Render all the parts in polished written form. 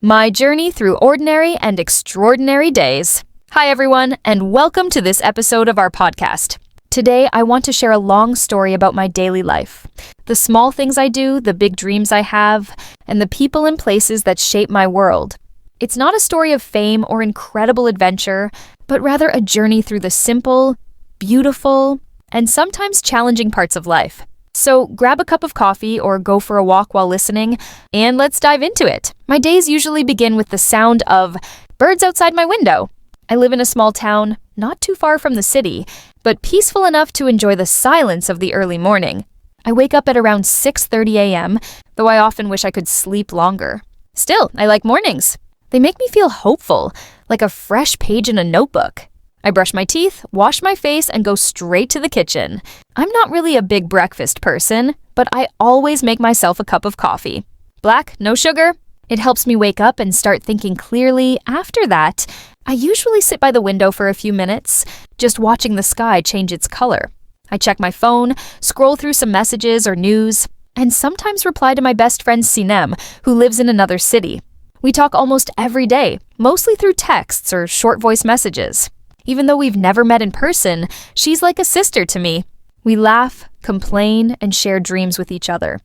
My journey through ordinary and extraordinary days. Hi, everyone, and welcome to this episode of our podcast. Today, I want to share a long story about my daily life. The small things I do, the big dreams I have, and the people and places that shape my world. It's not a story of fame or incredible adventure, but rather a journey through the simple, beautiful, and sometimes challenging parts of life. So grab a cup of coffee or go for a walk while listening, and let's dive into it. My days usually begin with the sound of birds outside my window. I live in a small town, not too far from the city, but peaceful enough to enjoy the silence of the early morning. I wake up at around 6:30 a.m., though I often wish I could sleep longer. Still, I like mornings. They make me feel hopeful, like a fresh page in a notebook. I brush my teeth, wash my face, and go straight to the kitchen. I'm not really a big breakfast person, but I always make myself a cup of coffee. Black, no sugar. It helps me wake up and start thinking clearly. After that, I usually sit by the window for a few minutes, just watching the sky change its color. I check my phone, scroll through some messages or news, and sometimes reply to my best friend Sinem, who lives in another city. We talk almost every day, mostly through texts or short voice messages. Even though we've never met in person, she's like a sister to me. We laugh, complain, and share dreams with each other.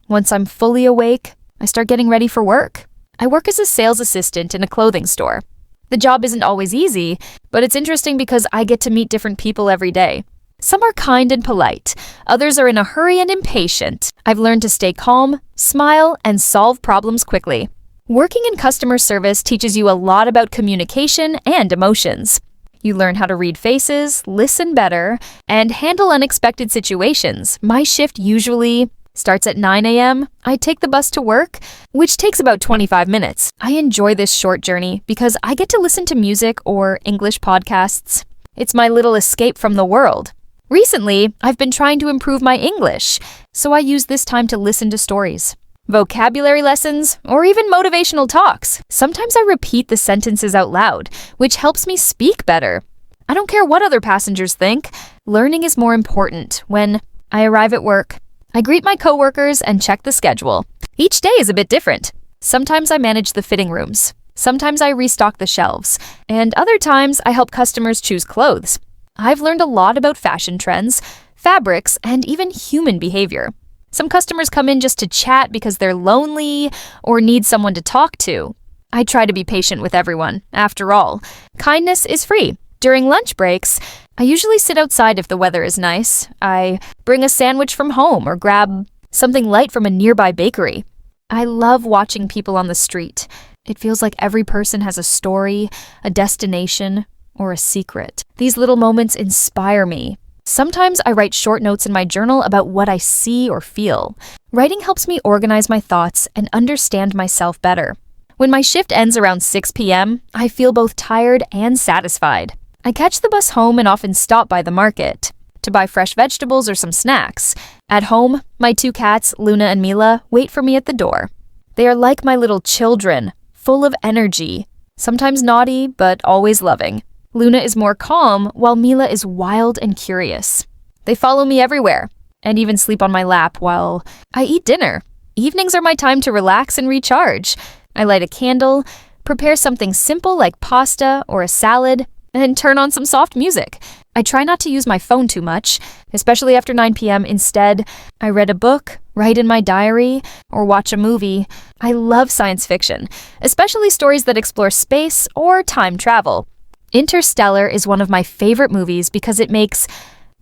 Once I'm fully awake, I start getting ready for work. I work as a sales assistant in a clothing store. The job isn't always easy, but it's interesting because I get to meet different people every day. Some are kind and polite. Others are in a hurry and impatient. I've learned to stay calm, smile, and solve problems quickly. Working in customer service teaches you a lot about communication and emotions. You learn how to read faces, listen better, and handle unexpected situations. My shift usually starts at 9 a.m. I take the bus to work, which takes about 25 minutes. I enjoy this short journey because I get to listen to music or English podcasts. It's my little escape from the world. Recently, I've been trying to improve my English, so I use this time to listen to stories, vocabulary lessons, or even motivational talks. Sometimes I repeat the sentences out loud, which helps me speak better. I don't care what other passengers think. Learning is more important. When I arrive at work, I greet my coworkers and check the schedule. Each day is a bit different. Sometimes I manage the fitting rooms. Sometimes I restock the shelves. And other times I help customers choose clothes. I've learned a lot about fashion trends, fabrics, and even human behavior. Some customers come in just to chat because they're lonely or need someone to talk to. I try to be patient with everyone. After all, kindness is free. During lunch breaks, I usually sit outside if the weather is nice. I bring a sandwich from home or grab something light from a nearby bakery. I love watching people on the street. It feels like every person has a story, a destination, or a secret. These little moments inspire me. Sometimes I write short notes in my journal about what I see or feel. Writing helps me organize my thoughts and understand myself better. When my shift ends around 6 p.m., I feel both tired and satisfied. I catch the bus home and often stop by the market to buy fresh vegetables or some snacks. At home, my two cats, Luna and Mila, wait for me at the door. They are like my little children, full of energy, sometimes naughty, but always loving. Luna is more calm, while Mila is wild and curious. They follow me everywhere, and even sleep on my lap while I eat dinner. Evenings are my time to relax and recharge. I light a candle, prepare something simple like pasta or a salad, and turn on some soft music. I try not to use my phone too much, especially after 9 p.m. Instead, I read a book, write in my diary, or watch a movie. I love science fiction, especially stories that explore space or time travel. Interstellar is one of my favorite movies because it makes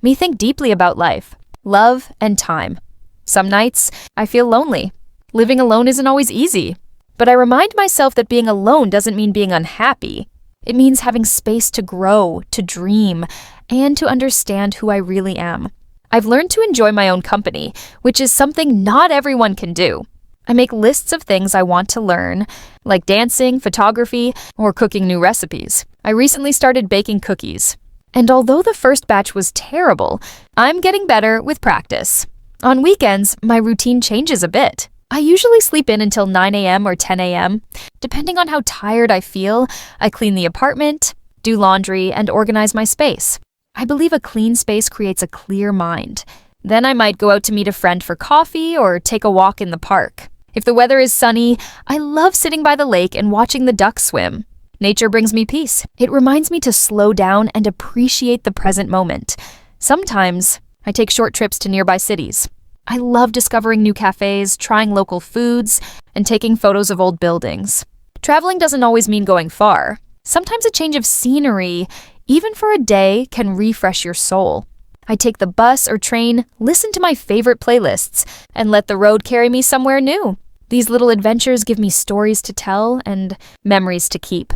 me think deeply about life, love, and time. Some nights, I feel lonely. Living alone isn't always easy, but I remind myself that being alone doesn't mean being unhappy. It means having space to grow, to dream, and to understand who I really am. I've learned to enjoy my own company, which is something not everyone can do. I make lists of things I want to learn, like dancing, photography, or cooking new recipes. I recently started baking cookies. And although the first batch was terrible, I'm getting better with practice. On weekends, my routine changes a bit. I usually sleep in until 9 a.m. or 10 a.m. Depending on how tired I feel, I clean the apartment, do laundry, and organize my space. I believe a clean space creates a clear mind. Then I might go out to meet a friend for coffee or take a walk in the park. If the weather is sunny, I love sitting by the lake and watching the ducks swim. Nature brings me peace. It reminds me to slow down and appreciate the present moment. Sometimes, I take short trips to nearby cities. I love discovering new cafes, trying local foods, and taking photos of old buildings. Traveling doesn't always mean going far. Sometimes a change of scenery, even for a day, can refresh your soul. I take the bus or train, listen to my favorite playlists, and let the road carry me somewhere new. These little adventures give me stories to tell and memories to keep.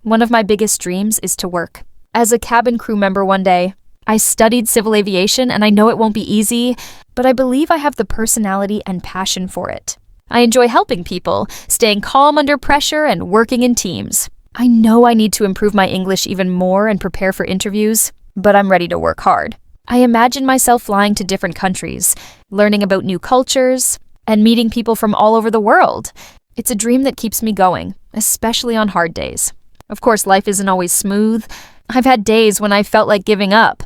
One of my biggest dreams is to work as a cabin crew member one day. I studied civil aviation and I know it won't be easy, but I believe I have the personality and passion for it. I enjoy helping people, staying calm under pressure, and working in teams. I know I need to improve my English even more and prepare for interviews, but I'm ready to work hard. I imagine myself flying to different countries, learning about new cultures, and meeting people from all over the world. It's a dream that keeps me going, especially on hard days. Of course, life isn't always smooth. I've had days when I felt like giving up,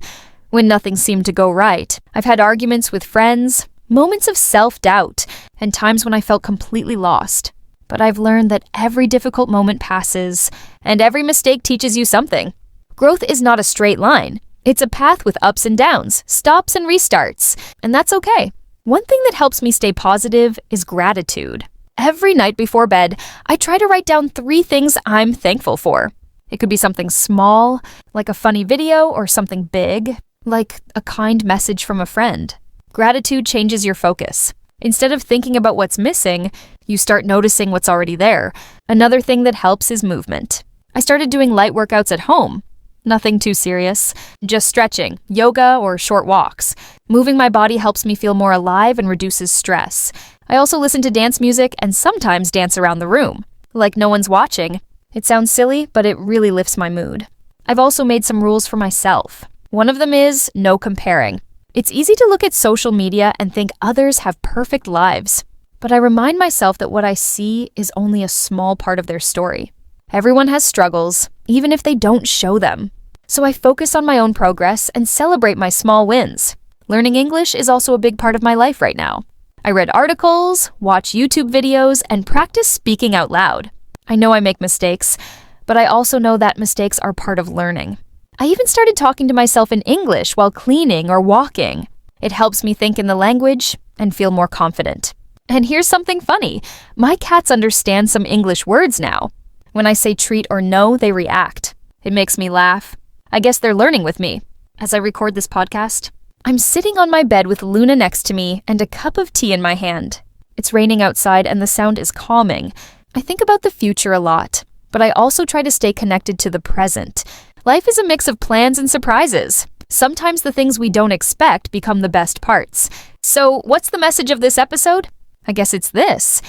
when nothing seemed to go right. I've had arguments with friends, moments of self-doubt, and times when I felt completely lost. But I've learned that every difficult moment passes, and every mistake teaches you something. Growth is not a straight line. It's a path with ups and downs, stops and restarts, and that's okay. One thing that helps me stay positive is gratitude. Every night before bed, I try to write down 3 things I'm thankful for. It could be something small, like a funny video, or something big, like a kind message from a friend. Gratitude changes your focus. Instead of thinking about what's missing, you start noticing what's already there. Another thing that helps is movement. I started doing light workouts at home. Nothing too serious, just stretching, yoga, or short walks. Moving my body helps me feel more alive and reduces stress. I also listen to dance music and sometimes dance around the room, like no one's watching. It sounds silly, but it really lifts my mood. I've also made some rules for myself. One of them is no comparing. It's easy to look at social media and think others have perfect lives, but I remind myself that what I see is only a small part of their story. Everyone has struggles, even if they don't show them. So I focus on my own progress and celebrate my small wins. Learning English is also a big part of my life right now. I read articles, watch YouTube videos, and practice speaking out loud. I know I make mistakes, but I also know that mistakes are part of learning. I even started talking to myself in English while cleaning or walking. It helps me think in the language and feel more confident. And here's something funny. My cats understand some English words now. When I say treat or no, they react. It makes me laugh. I guess they're learning with me. As I record this podcast, I'm sitting on my bed with Luna next to me and a cup of tea in my hand. It's raining outside and the sound is calming. I think about the future a lot, but I also try to stay connected to the present. Life is a mix of plans and surprises. Sometimes the things we don't expect become the best parts. So, what's the message of this episode? I guess it's this.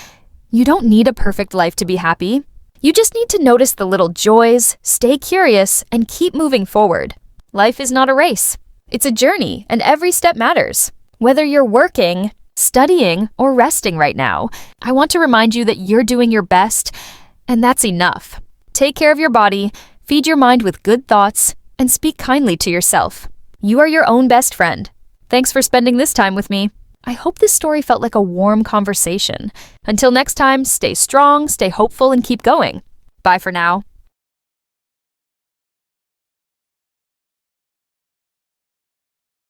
You don't need a perfect life to be happy. You just need to notice the little joys, stay curious, and keep moving forward. Life is not a race. It's a journey, and every step matters. Whether you're working, studying, or resting right now, I want to remind you that you're doing your best, and that's enough. Take care of your body, feed your mind with good thoughts, and speak kindly to yourself. You are your own best friend. Thanks for spending this time with me. I hope this story felt like a warm conversation. Until next time, stay strong, stay hopeful, and keep going. Bye for now.